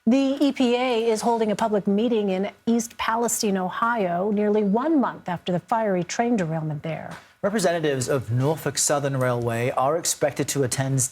The EPA is holding a public meeting in East Palestine, Ohio, nearly 1 month after the fiery train derailment there. Representatives of Norfolk Southern Railway are expected to attend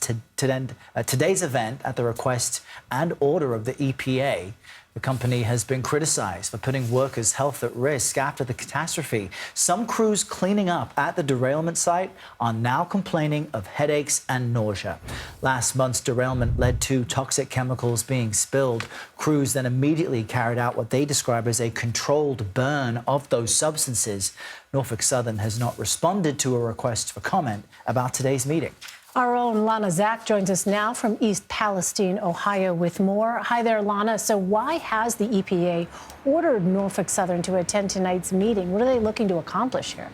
today's event at the request and order of the EPA. The company has been criticized for putting workers' health at risk after the catastrophe. Some crews cleaning up at the derailment site are now complaining of headaches and nausea. Last month's derailment led to toxic chemicals being spilled. Crews then immediately carried out what they describe as a controlled burn of those substances. Norfolk Southern has not responded to a request for comment about today's meeting. Our own Lana Zak joins us now from East Palestine, Ohio, with more. Hi there, Lana. So why has the EPA ordered Norfolk Southern to attend tonight's meeting? What are they looking to accomplish here?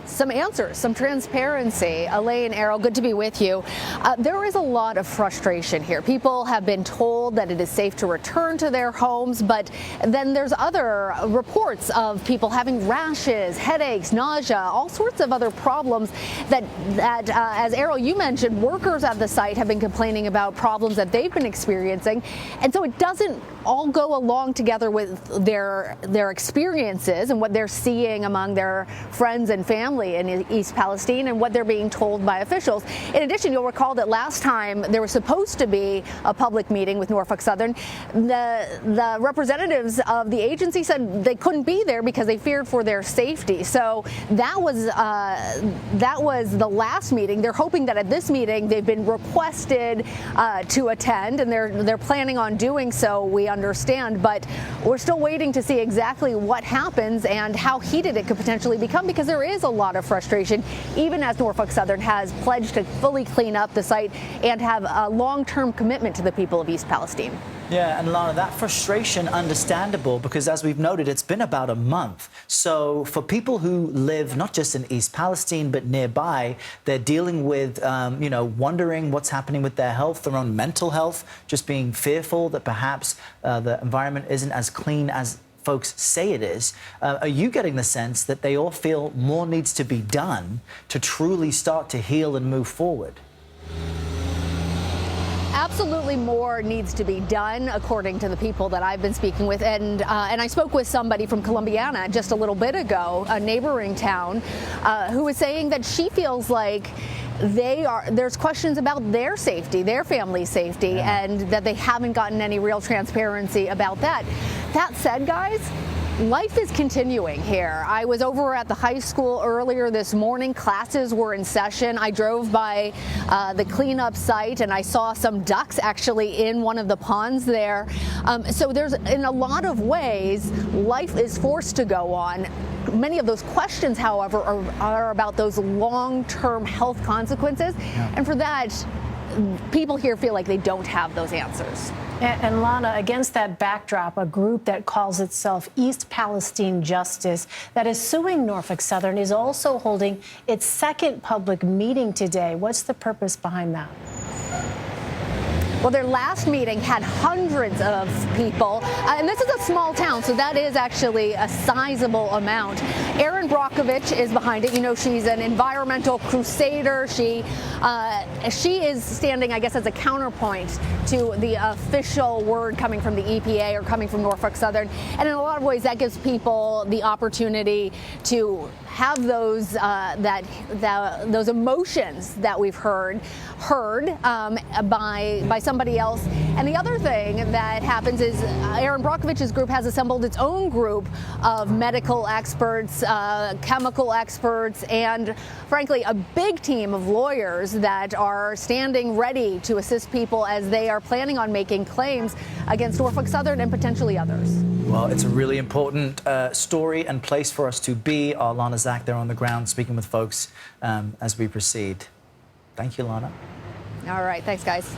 Some answers, some transparency. Elaine, Errol, good to be with you. There is a lot of frustration here. People have been told that it is safe to return to their homes, but then there's other reports of people having rashes, headaches, nausea, all sorts of other problems that as Errol, you mentioned, workers at the site have been complaining about problems that they've been experiencing. And so it doesn't all go along together with their experiences and what they're seeing among their friends and family in East Palestine and what they're being told by officials. In addition, you'll recall that last time there was supposed to be a public meeting with Norfolk Southern. The representatives of the agency said they couldn't be there because they feared for their safety. So that was the last meeting. They're hoping that at this meeting they've been requested to attend, and they're planning on doing so, we understand, but we're still waiting to see exactly what happens and how heated it could potentially become, because there is a lot of frustration, even as Norfolk Southern has pledged to fully clean up the site and have a long-term commitment to the people of East Palestine. Yeah, and Lana, that frustration, understandable, because as we've noted, it's been about a month. So for people who live not just in East Palestine, but nearby, they're dealing with, wondering what's happening with their health, their own mental health, just being fearful that perhaps the environment isn't as clean as folks say it is. Are you getting the sense that they all feel more needs to be done to truly start to heal and move forward? Absolutely, more needs to be done, according to the people that I've been speaking with. And I spoke with somebody from Columbiana just a little bit ago, a neighboring town, who was saying that she feels like there's questions about their safety, their family's safety, and that they haven't gotten any real transparency about that. That said, guys, life is continuing here. I was over at the high school earlier this morning. Classes were in session. I drove by the cleanup site and I saw some ducks actually in one of the ponds there. So there's, in a lot of ways, life is forced to go on. Many of those questions, however, are about those long-term health consequences. And for that, people here feel like they don't have those answers. And Lana, against that backdrop, a group that calls itself East Palestine Justice that is suing Norfolk Southern is also holding its second public meeting today. What's the purpose behind that? Well, their last meeting had hundreds of people, and this is a small town, so that is actually a sizable amount. Erin Brockovich is behind it. You know, she's an environmental crusader. She is standing, I guess, as a counterpoint to the official word coming from the EPA or coming from Norfolk Southern. And in a lot of ways, that gives people the opportunity to have those those emotions that we've heard by somebody else. And the other thing that happens is Erin Brockovich's group has assembled its own group of medical experts, chemical experts, and frankly, a big team of lawyers that are standing ready to assist people as they are planning on making claims against Norfolk Southern and potentially others. Well, it's a really important story and place for us to be. Lana Zak there on the ground speaking with folks as we proceed. Thank you, Lana. All right. Thanks, guys.